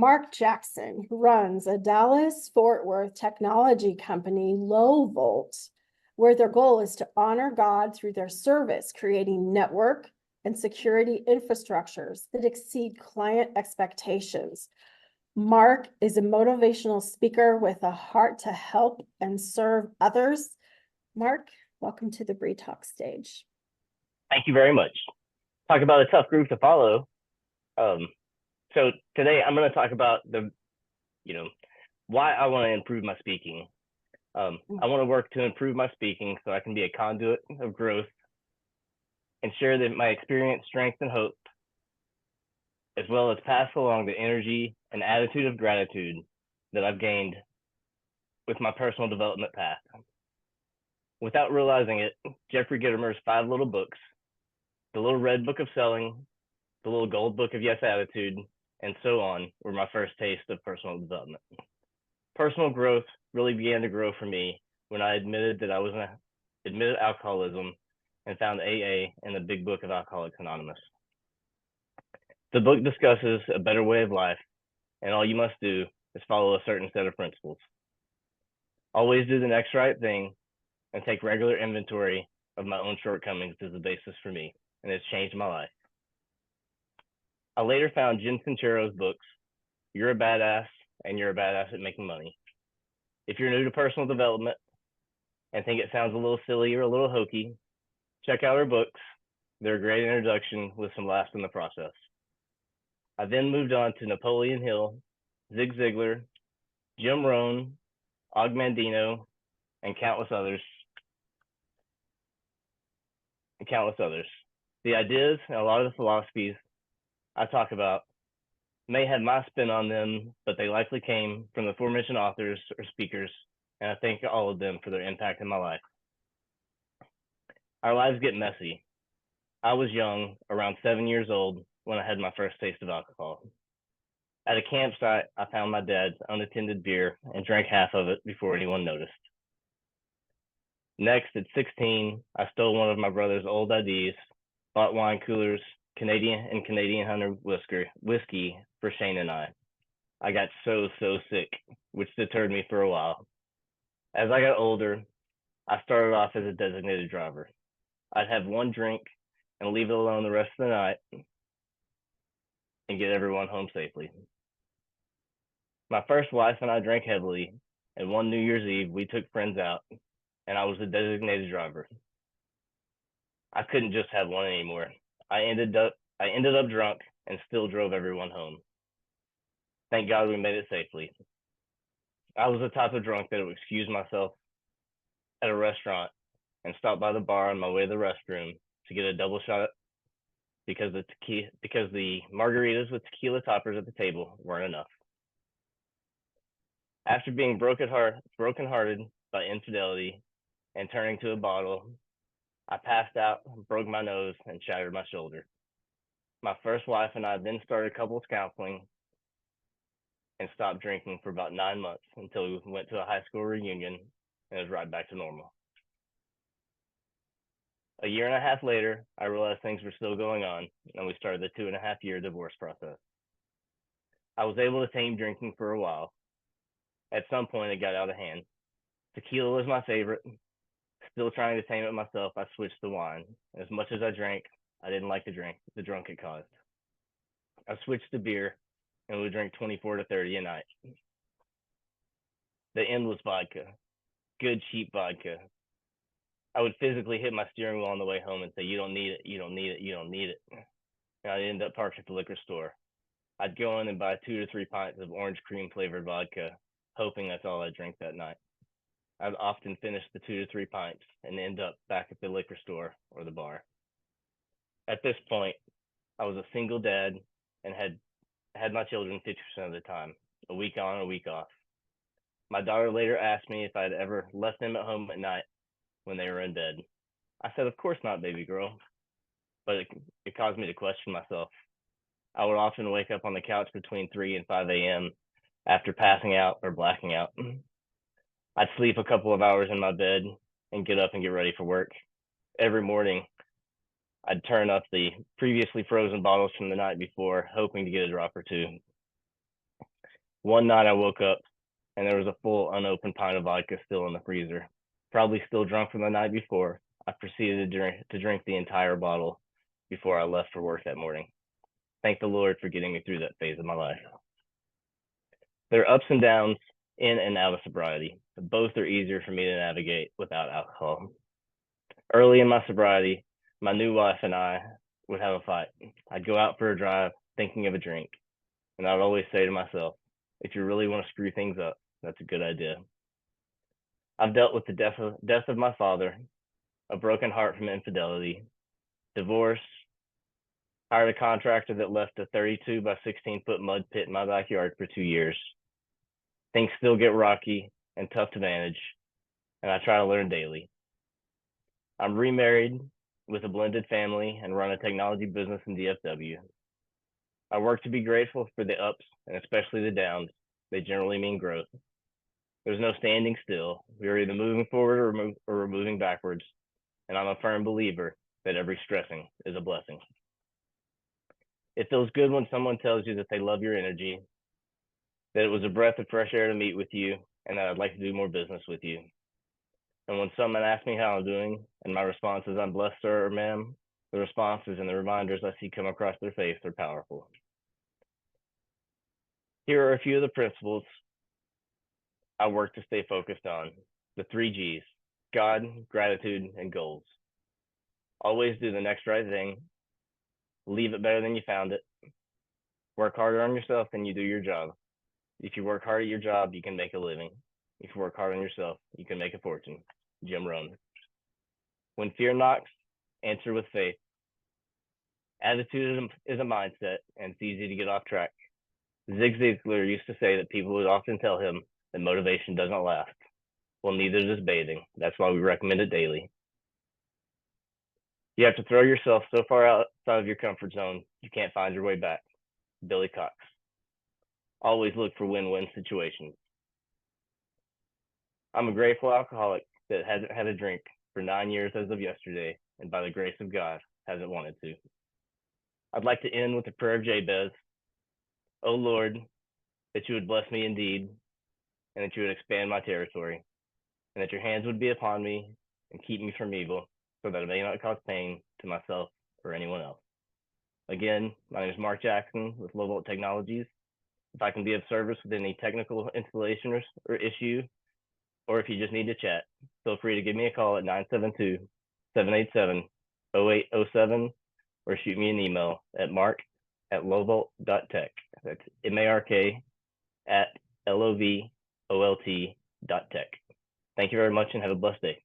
Mark Jackson, who runs a Dallas-Fort Worth technology company, LoVolt, where their goal is to honor God through their service, creating network and security infrastructures that exceed client expectations. Mark is a motivational speaker with a heart to help and serve others. Mark, welcome to the Bree Talk stage. Thank you very much. Talk about a tough group to follow. So today I'm going to talk about why I want to improve my speaking. I want to work to improve my speaking so I can be a conduit of growth and share my experience, strength, and hope, as well as pass along the energy and attitude of gratitude that I've gained with my personal development path. Without realizing it, Jeffrey Gitomer's 5 little books, the Little Red Book of Selling, the Little Gold Book of Yes Attitude, and so on, were my first taste of personal development. Personal growth really began to grow for me when I admitted alcoholism and found AA in the Big Book of Alcoholics Anonymous. The book discusses a better way of life, and all you must do is follow a certain set of principles. Always do the next right thing and take regular inventory of my own shortcomings as the basis for me, and it's changed my life. I later found Jen Sincero's books, You're a Badass and You're a Badass at Making Money. If you're new to personal development and think it sounds a little silly or a little hokey, check out her books. They're a great introduction with some laughs in the process. I then moved on to Napoleon Hill, Zig Ziglar, Jim Rohn, Og Mandino, and countless others. The ideas and a lot of the philosophies I talk about may have my spin on them, but they likely came from the aforementioned authors or speakers, and I thank all of them for their impact in my life. Our lives get messy. I was young, around 7 years old, when I had my first taste of alcohol. At a campsite, I found my dad's unattended beer and drank half of it before anyone noticed. Next, at 16, I stole one of my brother's old IDs, bought wine coolers, Canadian Hunter whiskey for Shane and I. I got so sick, which deterred me for a while. As I got older, I started off as a designated driver. I'd have one drink and leave it alone the rest of the night and get everyone home safely. My first wife and I drank heavily, and one New Year's Eve, we took friends out, and I was the designated driver. I couldn't just have one anymore. I ended up drunk and still drove everyone home. Thank God we made it safely. I was the type of drunk that would excuse myself at a restaurant and stop by the bar on my way to the restroom to get a double shot because the margaritas with tequila toppers at the table weren't enough. After being brokenhearted by infidelity and turning to a bottle, I passed out, broke my nose, and shattered my shoulder. My first wife and I then started couples counseling and stopped drinking for about 9 months until we went to a high school reunion and it was right back to normal. A year and a half later, I realized things were still going on, and we started the 2.5-year divorce process. I was able to tame drinking for a while. At some point, it got out of hand. Tequila was my favorite. Still trying to tame it myself, I switched to wine. As much as I drank, I didn't like the drunk it caused. I switched to beer, and we would drink 24 to 30 a night. The end was vodka. Good, cheap vodka. I would physically hit my steering wheel on the way home and say, "You don't need it, you don't need it, you don't need it." And I'd end up parked at the liquor store. I'd go in and buy 2 to 3 pints of orange cream flavored vodka, hoping that's all I'd drink that night. I'd often finish the 2 to 3 pints and end up back at the liquor store or the bar. At this point, I was a single dad and had my children 50% of the time, a week on, a week off. My daughter later asked me if I had ever left them at home at night when they were in bed. I said, "Of course not, baby girl." But it caused me to question myself. I would often wake up on the couch between 3 and 5 a.m. after passing out or blacking out. I'd sleep a couple of hours in my bed and get up and get ready for work. Every morning, I'd turn up the previously frozen bottles from the night before, hoping to get a drop or two. One night I woke up and there was a full unopened pint of vodka still in the freezer. Probably still drunk from the night before, I proceeded to drink the entire bottle before I left for work that morning. Thank the Lord for getting me through that phase of my life. There are ups and downs in and out of sobriety. Both are easier for me to navigate without alcohol. Early in my sobriety, my new wife and I would have a fight. I'd go out for a drive thinking of a drink, and I'd always say to myself, if you really want to screw things up, that's a good idea. I've dealt with the death of my father, a broken heart from infidelity, divorce, hired a contractor that left a 32 by 16-foot mud pit in my backyard for 2 years. Things still get rocky and tough to manage, and I try to learn daily. I'm remarried with a blended family and run a technology business in DFW. I work to be grateful for the ups and especially the downs. They generally mean growth. There's no standing still. We're either moving forward or we're moving backwards. And I'm a firm believer that every stressing is a blessing. It feels good when someone tells you that they love your energy, that it was a breath of fresh air to meet with you, and that I'd like to do more business with you. And when someone asks me how I'm doing, and my response is I'm blessed, sir or ma'am, the responses and the reminders I see come across their face are powerful. Here are a few of the principles I work to stay focused on. The 3 G's: God, gratitude, and goals. Always do the next right thing. Leave it better than you found it. Work harder on yourself than you do your job. If you work hard at your job, you can make a living. If you work hard on yourself, you can make a fortune. Jim Rohn. When fear knocks, answer with faith. Attitude is a mindset, and it's easy to get off track. Zig Ziglar used to say that people would often tell him that motivation doesn't last. Well, neither does bathing. That's why we recommend it daily. You have to throw yourself so far outside of your comfort zone, you can't find your way back. Billy Cox. Always look for win-win situations. I'm a grateful alcoholic that hasn't had a drink for 9 years as of yesterday, and by the grace of God, hasn't wanted to. I'd like to end with a prayer of Jabez. Oh Lord, that you would bless me indeed, and that you would expand my territory, and that your hands would be upon me and keep me from evil, so that I may not cause pain to myself or anyone else. Again, my name is Mark Jackson with LoVolt Technologies. If I can be of service with any technical installation or issue, or if you just need to chat, feel free to give me a call at 972-787-0807 or shoot me an email at mark@lovolt.tech. That's MARK@LOVOLT.tech. Thank you very much and have a blessed day.